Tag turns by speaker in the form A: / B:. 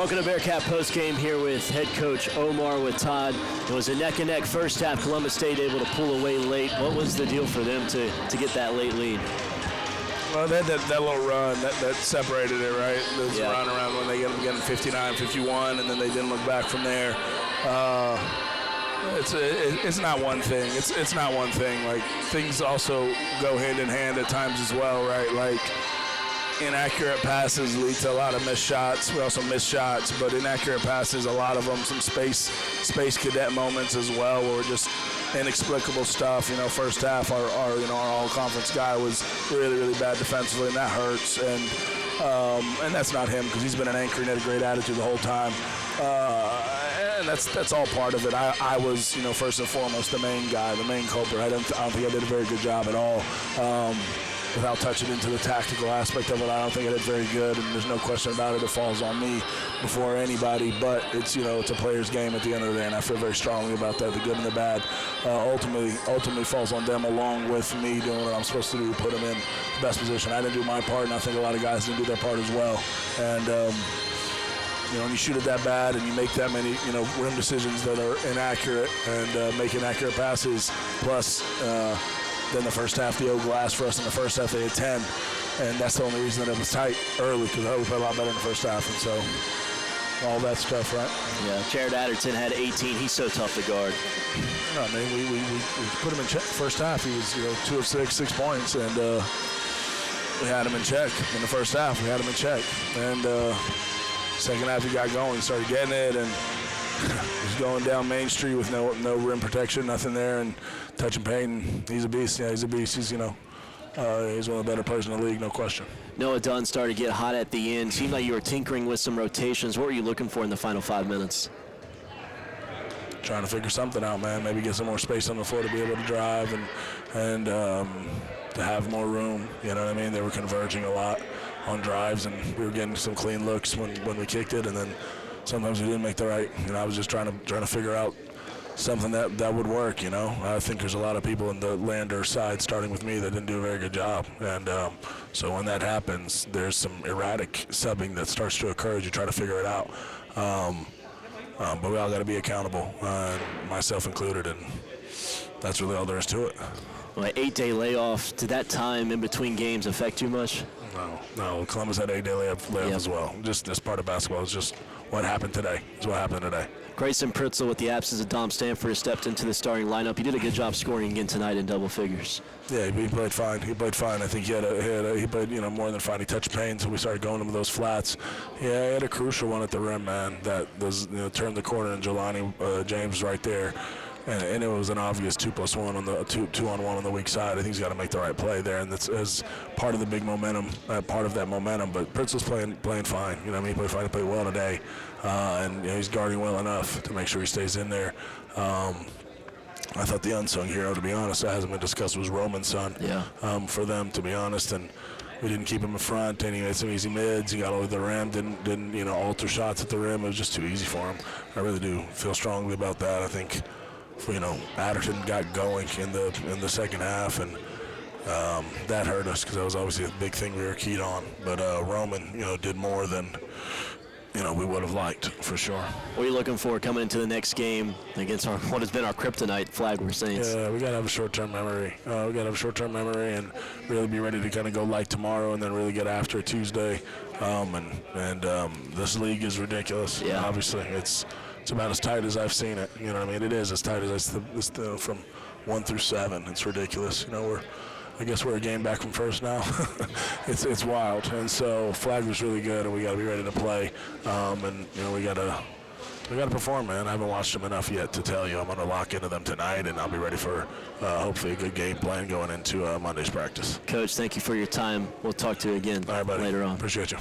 A: Welcome to Bearcat Postgame here with head coach Omar Wattad. It was a neck-and-neck first half. Columbus State able to pull away late. What was the deal for them to get that late lead?
B: Well, they had that little run that separated it, right? There's a run around when they ended up getting 59, 51, and then they didn't look back from there. It's not one thing. It's not one thing. Like, things also go hand in hand at times as well, right? Like, inaccurate passes lead to a lot of missed shots. We also miss shots, but inaccurate passes, a lot of them, some space cadet moments as well, where just inexplicable stuff. You know, first half, our all-conference guy was really, really bad defensively, and that hurts. And that's not him, because he's been an anchor and had a great attitude the whole time. And that's all part of it. I was, first and foremost, the main guy, the main culprit. I don't think I did a very good job at all. Without touching into the tactical aspect of it, I don't think I did very good, and there's no question about it. It falls on me before anybody, but it's a player's game at the end of the day, and I feel very strongly about that. The good and the bad ultimately falls on them, along with me doing what I'm supposed to do to put them in the best position. I didn't do my part, and I think a lot of guys didn't do their part as well. And when you shoot it that bad and you make that many, rim decisions that are inaccurate and make inaccurate passes, plus then the first half, the old glass for us in the first half, they had 10. And that's the only reason that it was tight early, because we played a lot better in the first half. And so all that stuff, right? Yeah,
A: Jared Adderton had 18. He's so tough to guard.
B: No, I mean, we put him in check. First half, he was 2 of 6 points. And we had him in check. In the first half, we had him in check. And second half, he got going. He started getting it. And he's going down Main Street with no rim protection, nothing there, and touching paint. And he's a beast. Yeah, he's a beast. He's he's one of the better players in the league, no question.
A: Noah Dunn started to get hot at the end. Seemed like you were tinkering with some rotations. What were you looking for in the final 5 minutes?
B: Trying to figure something out, man. Maybe get some more space on the floor to be able to drive and to have more room. You know what I mean? They were converging a lot on drives, and we were getting some clean looks when we kicked it, and then sometimes we didn't make the right. I was just trying to figure out something that would work. I think there's a lot of people in the Lander side, starting with me, that didn't do a very good job. And so when that happens, there's some erratic subbing that starts to occur as you try to figure it out. But we all got to be accountable, myself included, and that's really all there is to it.
A: Well, an 8-day layoff, did that time in between games affect you much?
B: No. Columbus had an 8-day layoff as well. Just this part of basketball is just what happened today. It's what happened today.
A: Grayson Pritzel, with the absence of Dom Stanford, has stepped into the starting lineup. He did a good job scoring again tonight in double figures.
B: Yeah, he played fine. I think he played more than fine. He touched pain, so we started going to those flats. Yeah, he had a crucial one at the rim, man. That was turned the corner, and Jelani James right there. And it was an obvious 2+1 on the 2-on-1 on the weak side. I think he's got to make the right play there, and that's as part of the big momentum, part of that momentum. But Pritzel's playing fine. He played fine. He played well today, and he's guarding well enough to make sure he stays in there. I thought the unsung hero, to be honest, that hasn't been discussed, was Roman's son. Yeah. For them, to be honest, and we didn't keep him in front, and he made some easy mids. He got over the rim, didn't alter shots at the rim. It was just too easy for him. I really do feel strongly about that. I think. Adderton got going in the second half, and that hurt us because that was obviously a big thing we were keyed on. But Roman, did more than we would have liked, for sure.
A: What are you looking for coming into the next game against what has been our kryptonite, Flagler Saints?
B: Yeah, we got to have a short-term memory. And really be ready to kind of go light tomorrow, and then really get after it Tuesday. This league is ridiculous. Yeah. Obviously, it's about as tight as I've seen it. You know what I mean? It is as tight as from 1 through 7. It's ridiculous. I guess we're a game back from first now. It's wild. And so Flagler's really good, and we got to be ready to play. We got to perform, man. I haven't watched them enough yet to tell you. I'm going to lock into them tonight, and I'll be ready for hopefully a good game plan going into Monday's practice.
A: Coach, thank you for your time. We'll talk to you again later on.
B: Appreciate you.